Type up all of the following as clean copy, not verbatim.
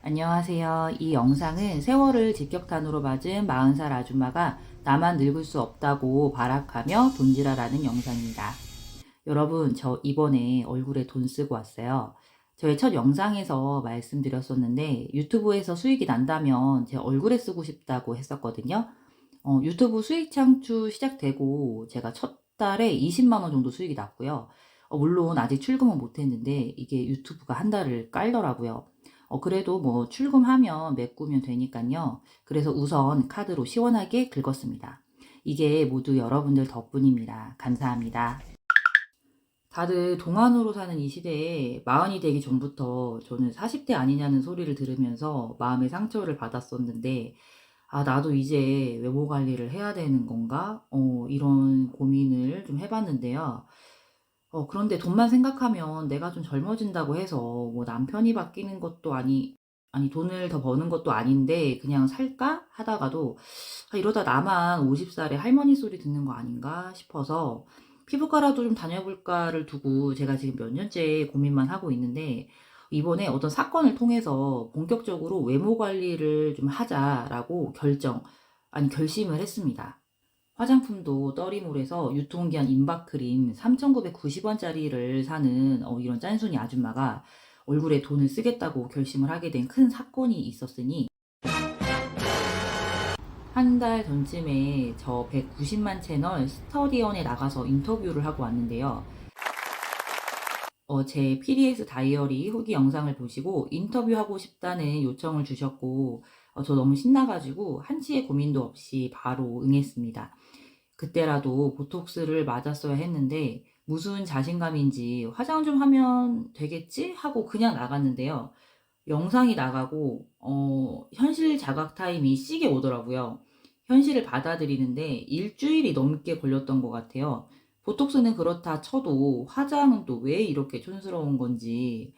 안녕하세요. 이 영상은 세월을 직격탄으로 맞은 40살 아줌마가 나만 늙을 수 없다고 발악하며 돈지랄하는 영상입니다. 여러분, 저 이번에 얼굴에 돈 쓰고 왔어요. 저의 첫 영상에서 말씀드렸었는데 유튜브에서 수익이 난다면 제 얼굴에 쓰고 싶다고 했었거든요. 유튜브 수익 창출 시작되고 제가 첫 달에 20만 원 정도 수익이 났고요. 물론 아직 출금은 못했는데 이게 유튜브가 한 달을 깔더라고요. 그래도 뭐 출금하면 메꾸면 되니까요. 그래서 우선 카드로 시원하게 긁었습니다. 이게 모두 여러분들 덕분입니다. 감사합니다. 다들 동안으로 사는 이 시대에 마흔이 되기 전부터 저는 40대 아니냐는 소리를 들으면서 마음의 상처를 받았었는데, 아, 나도 이제 외모 관리를 해야 되는 건가? 이런 고민을 좀 해봤는데요. 그런데 돈만 생각하면 내가 좀 젊어진다고 해서 뭐 남편이 바뀌는 것도 아니, 돈을 더 버는 것도 아닌데 그냥 살까? 하다가도 아, 이러다 나만 50살에 할머니 소리 듣는 거 아닌가 싶어서 피부과라도 좀 다녀볼까를 두고 제가 지금 몇 년째 고민만 하고 있는데 이번에 어떤 사건을 통해서 본격적으로 외모 관리를 좀 하자라고 결심을 했습니다. 화장품도 떠리몰에서 유통기한 임박크림 3,990원짜리를 사는 이런 짠순이 아줌마가 얼굴에 돈을 쓰겠다고 결심을 하게 된 큰 사건이 있었으니 한 달 전쯤에 저 190만 채널 스터디언에 나가서 인터뷰를 하고 왔는데요. 제 PDS 다이어리 후기 영상을 보시고 인터뷰하고 싶다는 요청을 주셨고 저 너무 신나가지고 한치의 고민도 없이 바로 응했습니다. 그때라도 보톡스를 맞았어야 했는데 무슨 자신감인지 화장 좀 하면 되겠지? 하고 그냥 나갔는데요. 영상이 나가고 현실 자각 타임이 시게 오더라고요. 현실을 받아들이는데 일주일이 넘게 걸렸던 것 같아요. 보톡스는 그렇다 쳐도 화장은 또 왜 이렇게 촌스러운 건지.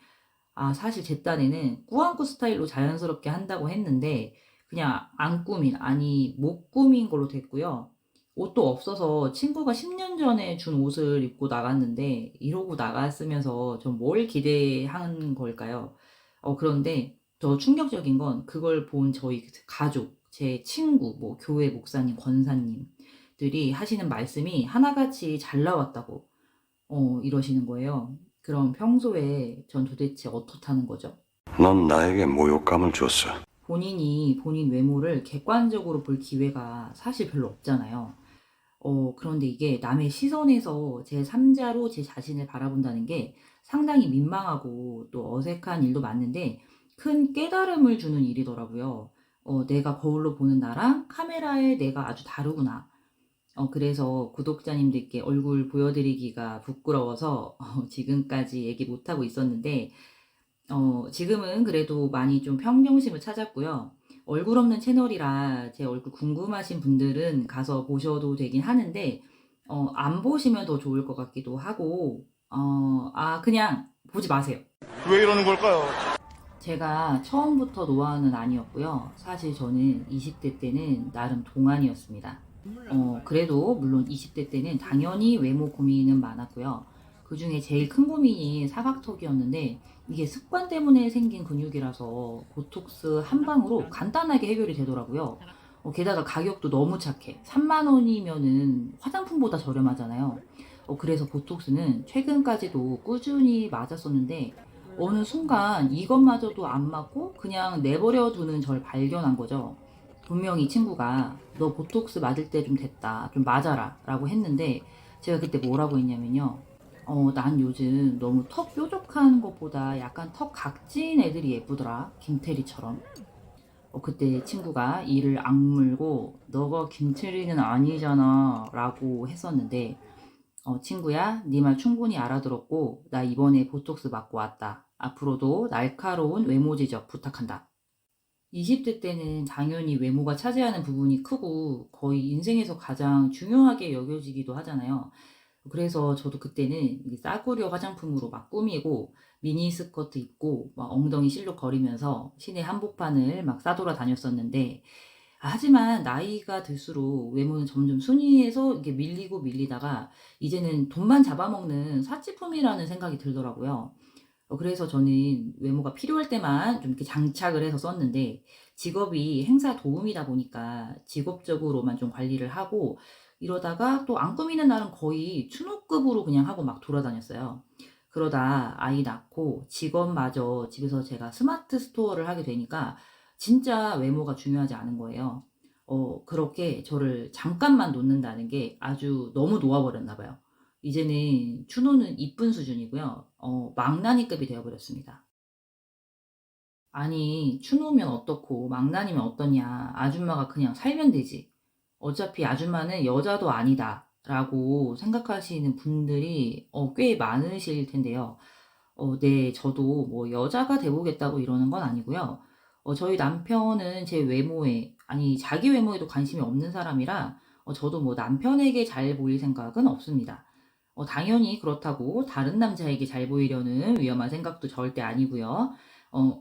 아, 사실 제 딴에는 꾸안꾸 스타일로 자연스럽게 한다고 했는데 그냥 안 꾸민, 아니 못 꾸민 걸로 됐고요. 옷도 없어서 친구가 10년 전에 준 옷을 입고 나갔는데 이러고 나갔으면서 좀 뭘 기대한 걸까요? 그런데 더 충격적인 건 그걸 본 저희 가족, 제 친구, 뭐 교회 목사님, 권사님들이 하시는 말씀이 하나같이 잘 나왔다고 이러시는 거예요. 그럼 평소에 전 도대체 어떻다는 거죠? 넌 나에게 모욕감을 줬어. 본인이 본인 외모를 객관적으로 볼 기회가 사실 별로 없잖아요. 그런데 이게 남의 시선에서 제 3자로 제 자신을 바라본다는 게 상당히 민망하고 또 어색한 일도 맞는데 큰 깨달음을 주는 일이더라고요. 내가 거울로 보는 나랑 카메라에 내가 아주 다르구나. 그래서 구독자님들께 얼굴 보여드리기가 부끄러워서 지금까지 얘기 못하고 있었는데 지금은 그래도 많이 좀 평정심을 찾았고요. 얼굴 없는 채널이라 제 얼굴 궁금하신 분들은 가서 보셔도 되긴 하는데, 안 보시면 더 좋을 것 같기도 하고, 그냥 보지 마세요. 왜 이러는 걸까요? 제가 처음부터 노안은 아니었고요. 사실 저는 20대 때는 나름 동안이었습니다. 그래도 물론 20대 때는 당연히 외모 고민은 많았고요. 그 중에 제일 큰 고민이 사각턱이었는데 이게 습관 때문에 생긴 근육이라서 보톡스 한 방으로 간단하게 해결이 되더라고요. 게다가 가격도 너무 착해. 3만 원이면은 화장품보다 저렴하잖아요. 그래서 보톡스는 최근까지도 꾸준히 맞았었는데 어느 순간 이것마저도 안 맞고 그냥 내버려 두는 절 발견한 거죠. 분명히 친구가 너 보톡스 맞을 때 좀 됐다. 좀 맞아라. 라고 했는데 제가 그때 뭐라고 했냐면요. 난 요즘 너무 턱 뾰족한 것보다 약간 턱 각진 애들이 예쁘더라. 김태리처럼. 그때 친구가 이를 악물고 너가 김태리는 아니잖아. 라고 했었는데 친구야, 네 말 충분히 알아들었고 나 이번에 보톡스 맞고 왔다. 앞으로도 날카로운 외모 지적 부탁한다. 20대 때는 당연히 외모가 차지하는 부분이 크고 거의 인생에서 가장 중요하게 여겨지기도 하잖아요. 그래서 저도 그때는 이 싸구려 화장품으로 막 꾸미고 미니스커트 입고 막 엉덩이 실룩 거리면서 시내 한복판을 막 싸돌아 다녔었는데 하지만 나이가 들수록 외모는 점점 순위에서 이게 밀리고 밀리다가 이제는 돈만 잡아먹는 사치품이라는 생각이 들더라고요. 그래서 저는 외모가 필요할 때만 좀 이렇게 장착을 해서 썼는데 직업이 행사 도우미다 보니까 직업적으로만 좀 관리를 하고 이러다가 또 안 꾸미는 날은 거의 추노급으로 그냥 하고 막 돌아다녔어요. 그러다 아이 낳고 직업마저 집에서 제가 스마트 스토어를 하게 되니까 진짜 외모가 중요하지 않은 거예요. 그렇게 저를 잠깐만 놓는다는 게 아주 너무 놓아버렸나 봐요. 이제는 추노는 이쁜 수준이고요. 망나니급이 되어 버렸습니다. 아니 추노면 어떻고 망나니면 어떠냐. 아줌마가 그냥 살면 되지. 어차피 아줌마는 여자도 아니다.'라고 생각하시는 분들이 꽤 많으실 텐데요. 네. 저도 뭐 여자가 돼 보겠다고 이러는 건 아니고요. 저희 남편은 제 외모에 아니 자기 외모에도 관심이 없는 사람이라 저도 뭐 남편에게 잘 보일 생각은 없습니다. 당연히 그렇다고 다른 남자에게 잘 보이려는 위험한 생각도 절대 아니고요.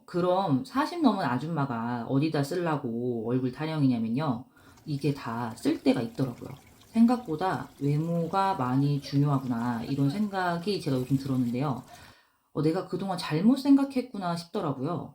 그럼 40 넘은 아줌마가 어디다 쓰려고 얼굴 타령이냐면요. 이게 다 쓸 데가 있더라고요. 생각보다 '외모가 많이 중요하구나.' 이런 생각이 제가 요즘 들었는데요. '내가 그동안 잘못 생각했구나.' 싶더라고요.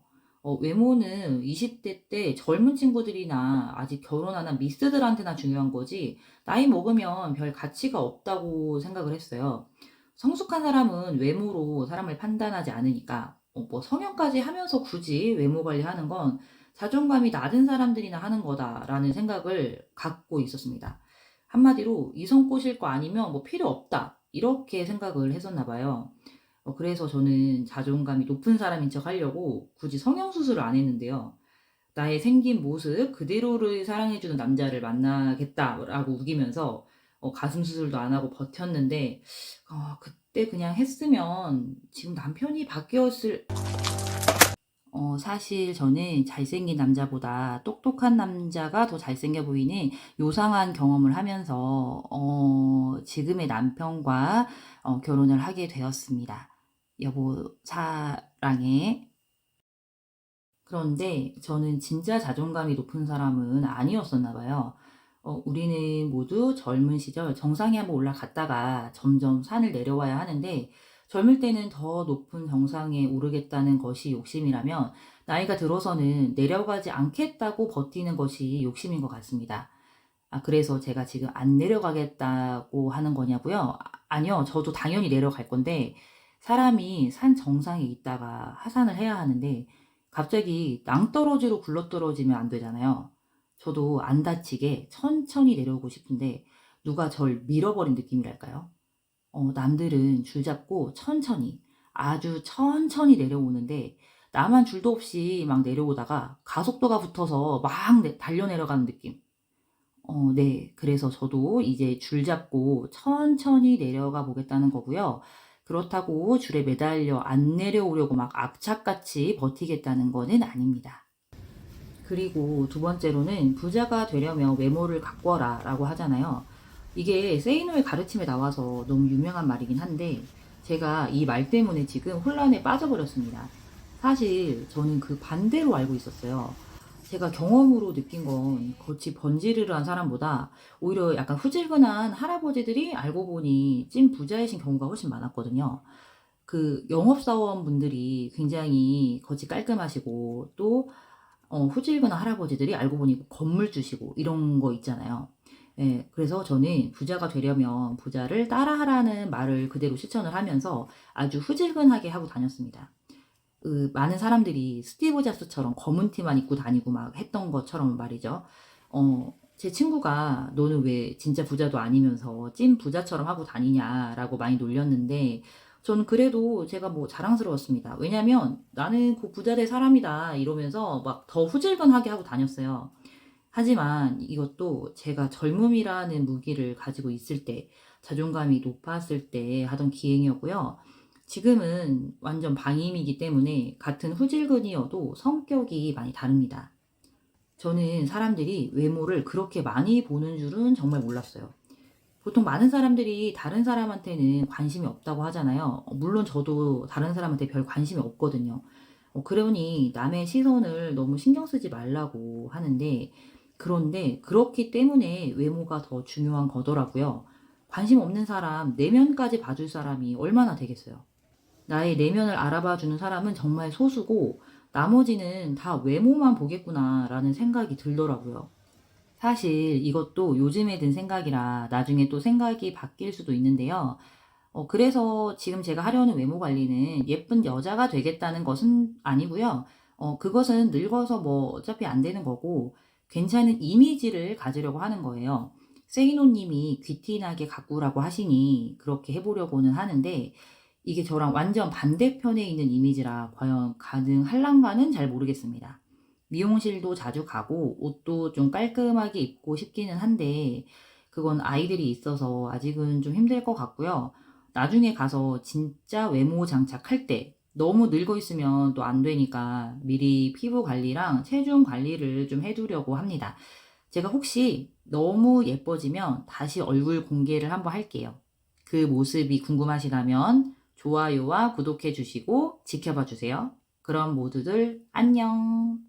외모는 20대 때 젊은 친구들이나 아직 결혼 안 한 미스들한테나 중요한 거지 나이 먹으면 별 가치가 없다고 생각을 했어요. 성숙한 사람은 외모로 사람을 판단하지 않으니까 뭐 성형까지 하면서 굳이 외모 관리하는 건 '자존감이 낮은 사람들이나 하는 거다.'라는 생각을 갖고 있었습니다. 한마디로 '이성 꼬실 거 아니면 뭐 필요 없다.' 이렇게 생각을 했었나 봐요. 그래서 저는 자존감이 높은 사람인 척 하려고 굳이 성형 수술을 안 했는데요. '나의 생긴 모습 그대로를 사랑해 주는 남자를 만나겠다.'라고 우기면서 가슴 수술도 안 하고 버텼는데 그때 그냥 했으면 지금 남편이 바뀌었을 사실 저는 잘생긴 남자보다 똑똑한 남자가 더 잘생겨 보이는 요상한 경험을 하면서 지금의 남편과 결혼을 하게 되었습니다. 여보 사랑해. 그런데 저는 진짜 자존감이 높은 사람은 아니었었나 봐요. 우리는 모두 젊은 시절 정상에 한번 올라갔다가 점점 산을 내려와야 하는데 젊을 때는 더 높은 정상에 오르겠다는 것이 욕심이라면 나이가 들어서는 내려가지 않겠다고 버티는 것이 욕심인 것 같습니다. 그래서 제가 지금 안 내려가겠다고 하는 거냐고요? 아니요. 저도 당연히 내려갈 건데 사람이 산 정상에 있다가 하산을 해야 하는데 갑자기 낭떠러지로 굴러떨어지면 안 되잖아요. 저도 안 다치게 천천히 내려오고 싶은데 누가 절 밀어버린 느낌이랄까요? 남들은 줄 잡고 천천히, 아주 천천히 내려오는데 나만 줄도 없이 막 내려오다가 가속도가 붙어서 막 달려 내려가는 느낌. 네. 그래서 저도 이제 줄 잡고 천천히 내려가 보겠다는 거고요. 그렇다고 줄에 매달려 안 내려오려고 막 악착같이 버티겠다는 거는 아닙니다. 그리고 두 번째로는 "부자가 되려면 외모를 가꿔라."라고 하잖아요. 이게 세이노의 가르침에 나와서 너무 유명한 말이긴 한데 제가 이 말 때문에 지금 혼란에 빠져버렸습니다. 사실 저는 그 반대로 알고 있었어요. 제가 경험으로 느낀 건 겉이 번지르르한 사람보다 오히려 약간 후질근한 할아버지들이 알고 보니 찐 부자이신 경우가 훨씬 많았거든요. 그 영업사원분들이 굉장히 겉이 깔끔하시고 또 후질근한 할아버지들이 알고 보니 건물주시고 이런 거 있잖아요. 예. 그래서 저는 부자가 되려면 부자를 따라하라는 말을 그대로 실천을 하면서 아주 후질근하게 하고 다녔습니다. 많은 사람들이 스티브 잡스처럼 검은 티만 입고 다니고 막 했던 것처럼 말이죠. 제 친구가 "너는 왜 진짜 부자도 아니면서 찐 부자처럼 하고 다니냐."라고 많이 놀렸는데 저는 그래도 제가 뭐 자랑스러웠습니다. 왜냐면 "나는 곧 부자 될 사람이다." 이러면서 막 더 후질근하게 하고 다녔어요. 하지만 이것도 제가 젊음이라는 무기를 가지고 있을 때, 자존감이 높았을 때 하던 기행이었고요. 지금은 완전 방임이기 때문에 같은 후질근이어도 성격이 많이 다릅니다. 저는 사람들이 외모를 그렇게 많이 보는 줄은 정말 몰랐어요. 보통 많은 사람들이 다른 사람한테는 관심이 없다고 하잖아요. 물론 저도 다른 사람한테 별 관심이 없거든요. 그러니 남의 시선을 너무 신경 쓰지 말라고 하는데, 그런데 그렇기 때문에 외모가 더 중요한 거더라고요. 관심 없는 사람, 내면까지 봐줄 사람이 얼마나 되겠어요. 나의 내면을 알아봐 주는 사람은 정말 소수고 나머지는 다 외모만 보겠구나라는 생각이 들더라고요. 사실 이것도 요즘에 든 생각이라 나중에 또 생각이 바뀔 수도 있는데요. 그래서 지금 제가 하려는 외모 관리는 예쁜 여자가 되겠다는 것은 아니고요. 그것은 늙어서 뭐 어차피 안 되는 거고 괜찮은 이미지를 가지려고 하는 거예요. 세이노 님이 귀티나게 가꾸라고 하시니 그렇게 해 보려고는 하는데 이게 저랑 완전 반대편에 있는 이미지라 과연 가능할란가는 잘 모르겠습니다. 미용실도 자주 가고 옷도 좀 깔끔하게 입고 싶기는 한데 그건 아이들이 있어서 아직은 좀 힘들 것 같고요. 나중에 가서 진짜 외모 장착할 때 너무 늙어 있으면 또 안 되니까 미리 피부 관리랑 체중 관리를 좀 해두려고 합니다. 제가 혹시 너무 예뻐지면 다시 얼굴 공개를 한번 할게요. 그 모습이 궁금하시다면 좋아요와 구독해 주시고 지켜봐 주세요. 그럼 모두들 안녕.